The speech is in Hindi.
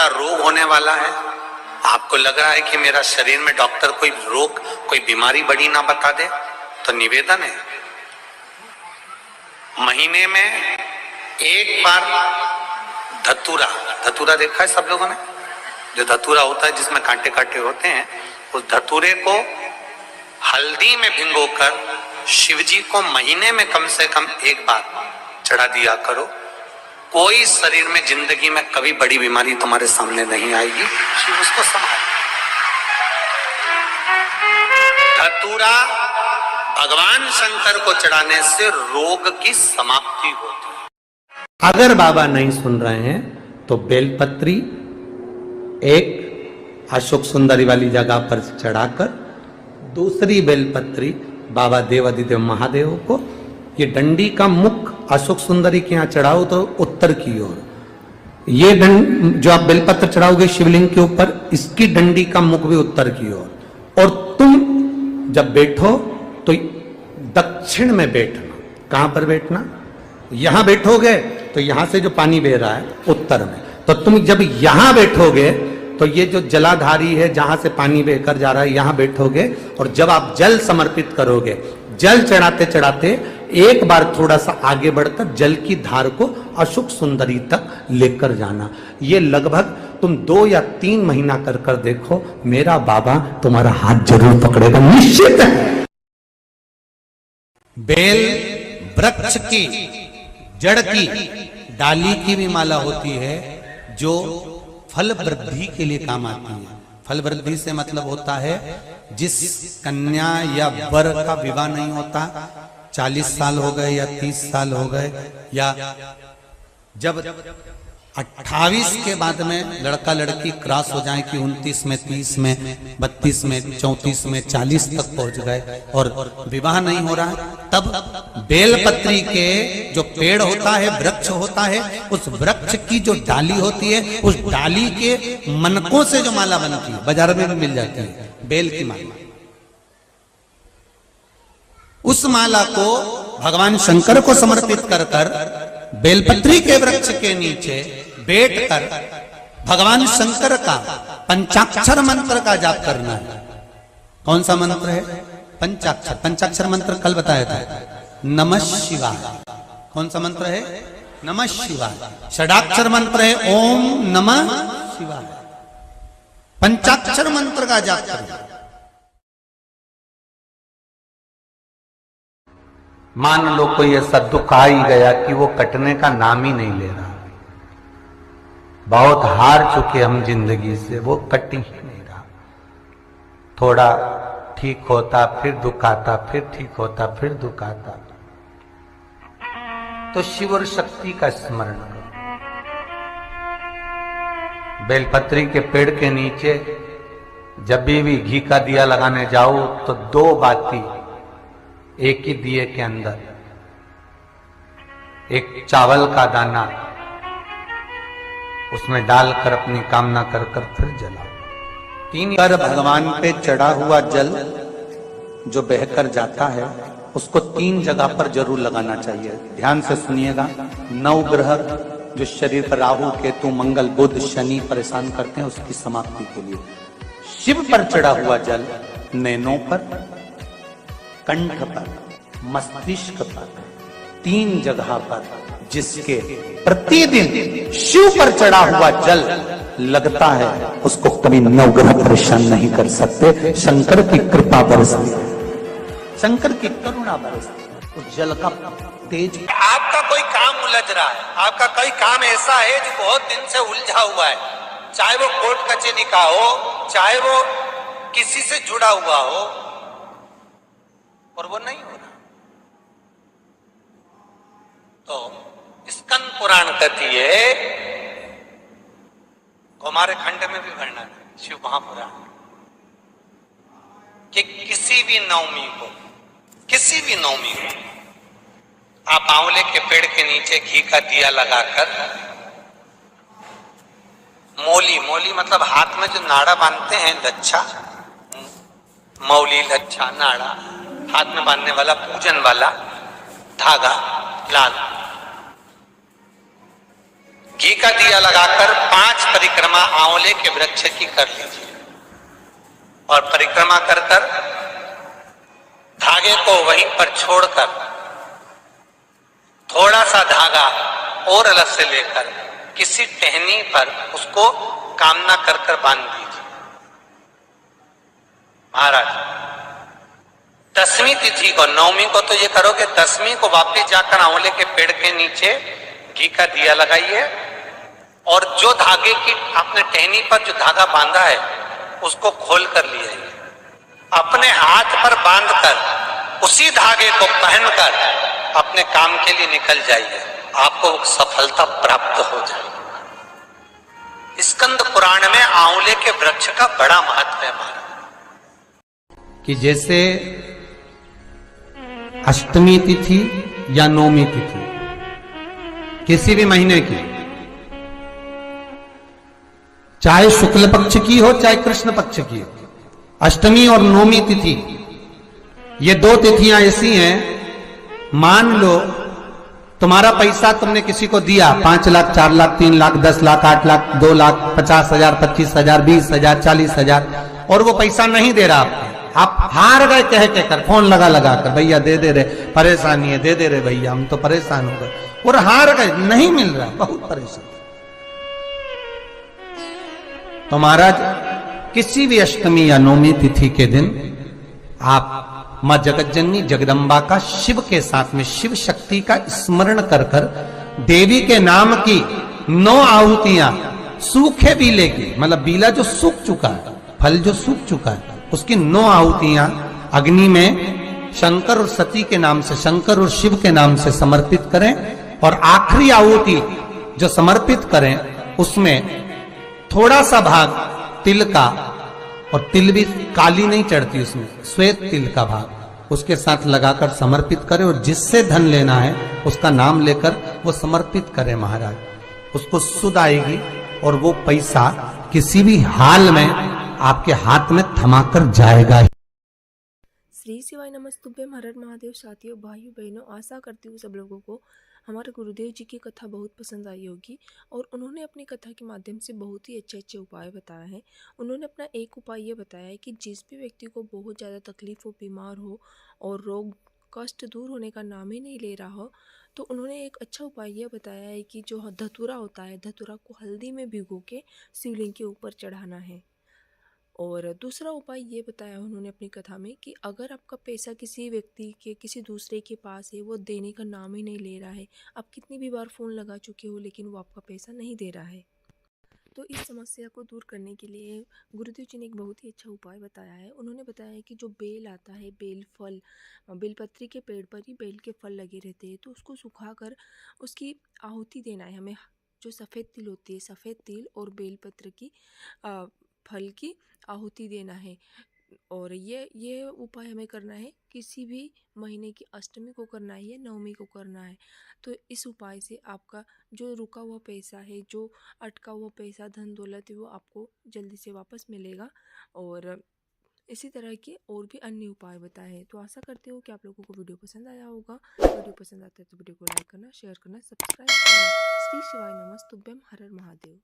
बड़ा रोग होने वाला है, आपको लग रहा है कि मेरा शरीर में डॉक्टर कोई रोग, कोई बीमारी बड़ी ना बता दे, तो निवेदन है, महीने में एक बार धतूरा, धतूरा देखा है सब लोगों ने, जो धतूरा होता है जिसमें कांटे कांटे होते हैं, उस धतूरे को हल्दी में भिगोकर शिवजी को महीने में कम से कम एक बार चढ़ा दिया करो। कोई शरीर में जिंदगी में कभी बड़ी बीमारी तुम्हारे सामने नहीं आएगी, शिव उसको संभाल। धतूरा भगवान शंकर को चढ़ाने से रोग की समाप्ति होती है। अगर बाबा नहीं सुन रहे हैं तो बेलपत्री एक अशोक सुंदरी वाली जगह पर चढ़ाकर दूसरी बेलपत्री बाबा देवादिदेव महादेव को, ये डंडी का मुख अशोक सुंदरी के यहाँ चढ़ाओ तो उत्तर की ओर, ये जो आप बेलपत्र चढ़ाओगे शिवलिंग के ऊपर, इसकी डंडी का मुख भी उत्तर की ओर, और तुम जब बैठो तो दक्षिण में बैठना। कहां पर बैठना? यहां बैठोगे तो यहां से जो पानी बह रहा है उत्तर में, तो तुम जब यहां बैठोगे तो ये जो जलाधारी है जहां से पानी बहकर जा रहा है यहां बैठोगे, और जब आप जल समर्पित करोगे, जल चढ़ाते चढ़ाते एक बार थोड़ा सा आगे बढ़कर जल की धार को अशोक सुंदरी तक लेकर जाना। ये लगभग तुम 2 या 3 महीना कर कर देखो, मेरा बाबा तुम्हारा हाथ जरूर पकड़ेगा, निश्चित है। बेल वृक्ष की जड़ की डाली की भी माला होती है जो फल वृद्धि के लिए काम आती है। फल वृद्धि से मतलब होता है जिस कन्या या वर का विवाह नहीं होता, 40 साल हो गए या 30 साल हो गए, या जब 28 के बाद में लड़का लड़की क्रॉस हो जाए कि 29 में, 30 में, 32 में, 34 में, 40 तक पहुंच गए और विवाह नहीं हो रहा है, तब बेलपत्री के जो पेड़ होता है, वृक्ष होता है, उस वृक्ष की जो डाली होती है, उस डाली के मनकों से जो माला बनती है, बाजार में भी मिल जाती है बेल की माला, उस माला को भगवान शंकर को समर्पित कर कर बेलपत्री के वृक्ष के नीचे बैठकर भगवान शंकर का पंचाक्षर मंत्र का जाप करना है। कौन सा मंत्र है? पंचाक्षर। पंचाक्षर मंत्र कल बताया था, नमः शिवाय। कौन सा मंत्र है? नमः शिवाय। षडाक्षर मंत्र है ओम नमः शिवाय। पंचाक्षर मंत्र का जाप करना। मान लो कोई ऐसा दुख आ ही गया कि वो कटने का नाम ही नहीं ले रहा, बहुत हार चुके हम जिंदगी से, वो कट ही नहीं रहा, थोड़ा ठीक होता फिर दुख आता, फिर ठीक होता फिर दुख आता, तो शिव और शक्ति का स्मरण करो। बेलपत्री के पेड़ के नीचे जब भी घी का दिया लगाने जाओ तो 2 बाती एक ही दिए के अंदर, एक चावल का दाना उसमें डालकर अपनी कामना कर कर फिर जलाओ। 3 बार भगवान पे चढ़ा हुआ जल जो बहकर जाता है उसको 3 जगह पर जरूर लगाना चाहिए। ध्यान से सुनिएगा। 9 ग्रह जो शरीर पर राहु, केतु, मंगल, बुध, शनि परेशान करते हैं, उसकी समाप्ति के लिए शिव पर चढ़ा हुआ जल नैनों पर, कंठ पर, मस्तिष्क पर, 3 जगह पर, जिसके प्रतिदिन शिव पर चढ़ा हुआ जल लगता है उसको कभी 9 ग्रह परेशान नहीं कर सकते। शंकर की कृपा बरसती है, शंकर की करुणा बरसती है, उस जल का तेज। आपका कोई काम उलझ रहा है, आपका कोई काम ऐसा है जो बहुत दिन से उलझा हुआ है, चाहे वो कोर्ट कचहरी का हो, चाहे वो किसी से जुड़ा हुआ हो, और वो नहीं हो रहा, तो स्कंद पुराण कहती है, हमारे खंड में भी वर्णन है शिव महापुराण, कि किसी भी नवमी को आप आंवले के पेड़ के नीचे घी का दिया लगाकर, मौली मतलब हाथ में जो नाड़ा बांधते हैं, लच्छा, मौली, लच्छा, नाड़ा, हाथ में बांधने वाला पूजन वाला धागा लाल, घी का दिया लगाकर 5 परिक्रमा आंवले के वृक्ष की कर लीजिए और परिक्रमा कर कर धागे को वहीं पर छोड़कर थोड़ा सा धागा और अलग से लेकर किसी टहनी पर उसको कामना कर कर बांध दीजिए। महाराज 10वीं तिथि को, 9वीं को तो ये करोगे, 10वीं को वापस जाकर आंवले के पेड़ के नीचे घी का दिया लगाइए और जो धागे की आपने टहनी पर जो धागा बांधा है उसको खोल कर ले आइए, अपने हाथ पर बांधकर उसी धागे को पहनकर अपने काम के लिए निकल जाइए, आपको सफलता प्राप्त हो जाएगी। स्कंद पुराण में आंवले के वृक्ष का बड़ा महत्व है महाराज। कि जैसे अष्टमी तिथि या नौमी तिथि किसी भी महीने की, चाहे शुक्ल पक्ष की हो चाहे कृष्ण पक्ष की हो, अष्टमी और नौमी तिथि ये 2 तिथियां ऐसी हैं, मान लो तुम्हारा पैसा तुमने किसी को दिया 5 लाख 4 लाख 3 लाख 10 लाख 8 लाख 2 लाख 50,000 25,000 20,000 40,000 और वो पैसा नहीं दे रहा आपको, आप हार गए कह कर, फोन लगा कर, भैया दे दे रहे, परेशानी है, दे दे रहे भैया, हम तो परेशान हो गए, और हार गए, नहीं मिल रहा, बहुत परेशान। तो महाराज किसी भी अष्टमी या नौमी तिथि के दिन आप मां जगतजननी जगदम्बा का शिव के साथ में शिव शक्ति का स्मरण कर कर देवी के नाम की 9 आहुतियां सूखे बीले की, मतलब बीला जो सूख चुका है, फल जो सूख चुका है, उसकी 9 आहुतियां अग्नि में शंकर और सती के नाम से, शंकर और शिव के नाम से समर्पित करें और आखिरी आहुति जो समर्पित करें उसमें थोड़ा सा भाग तिल का, और तिल भी काली नहीं चढ़ती उसमें, श्वेत तिल का भाग उसके साथ लगाकर समर्पित करें और जिससे धन लेना है उसका नाम लेकर वो समर्पित करें महाराज, उसको सुध आएगी और वो पैसा किसी भी हाल में आपके हाथ में थमाकर जाएगा। श्री शिवाय नमस्तुभ्यम हर हर महादेव। साथियों, भाइयों बहनों, आशा करती हूँ सब लोगों को हमारे गुरुदेव जी की कथा बहुत पसंद आई होगी और उन्होंने अपनी कथा के माध्यम से बहुत ही अच्छे अच्छे उपाय बताए हैं। उन्होंने अपना एक उपाय ये बताया है कि जिस भी व्यक्ति को बहुत ज़्यादा तकलीफ हो, बीमार हो और रोग कष्ट दूर होने का नाम ही नहीं ले रहा हो, तो उन्होंने एक अच्छा उपाय यह बताया है कि जो धतूरा होता है, धतूरा को हल्दी में भिगो के शिवलिंग के ऊपर चढ़ाना है। और दूसरा उपाय ये बताया उन्होंने अपनी कथा में कि अगर आपका पैसा किसी व्यक्ति के, किसी दूसरे के पास है, वो देने का नाम ही नहीं ले रहा है, आप कितनी भी बार फ़ोन लगा चुके हो लेकिन वो आपका पैसा नहीं दे रहा है, तो इस समस्या को दूर करने के लिए गुरुदेव जी ने एक बहुत ही अच्छा उपाय बताया है। उन्होंने बताया है कि जो बेल आता है, बेल फल, बेलपत्री के पेड़ पर ही बेल के फल लगे रहते हैं, तो उसको सुखाकर उसकी आहुति देना है हमें। जो सफ़ेद तिल होती है, सफ़ेद तिल और बेलपत्र की फल की आहुति देना है। और ये उपाय हमें करना है किसी भी महीने की अष्टमी को करना है या नवमी को करना है। तो इस उपाय से आपका जो रुका हुआ पैसा है, जो अटका हुआ पैसा, धन दौलत है, वो आपको जल्दी से वापस मिलेगा। और इसी तरह के और भी अन्य उपाय बताए हैं। तो आशा करती हूँ कि आप लोगों को वीडियो पसंद आया होगा। वीडियो पसंद आता है तो वीडियो को लाइक करना, शेयर करना, सब्सक्राइब करना। श्री शिवाय नमस्तुभ्यम हर हर महादेव।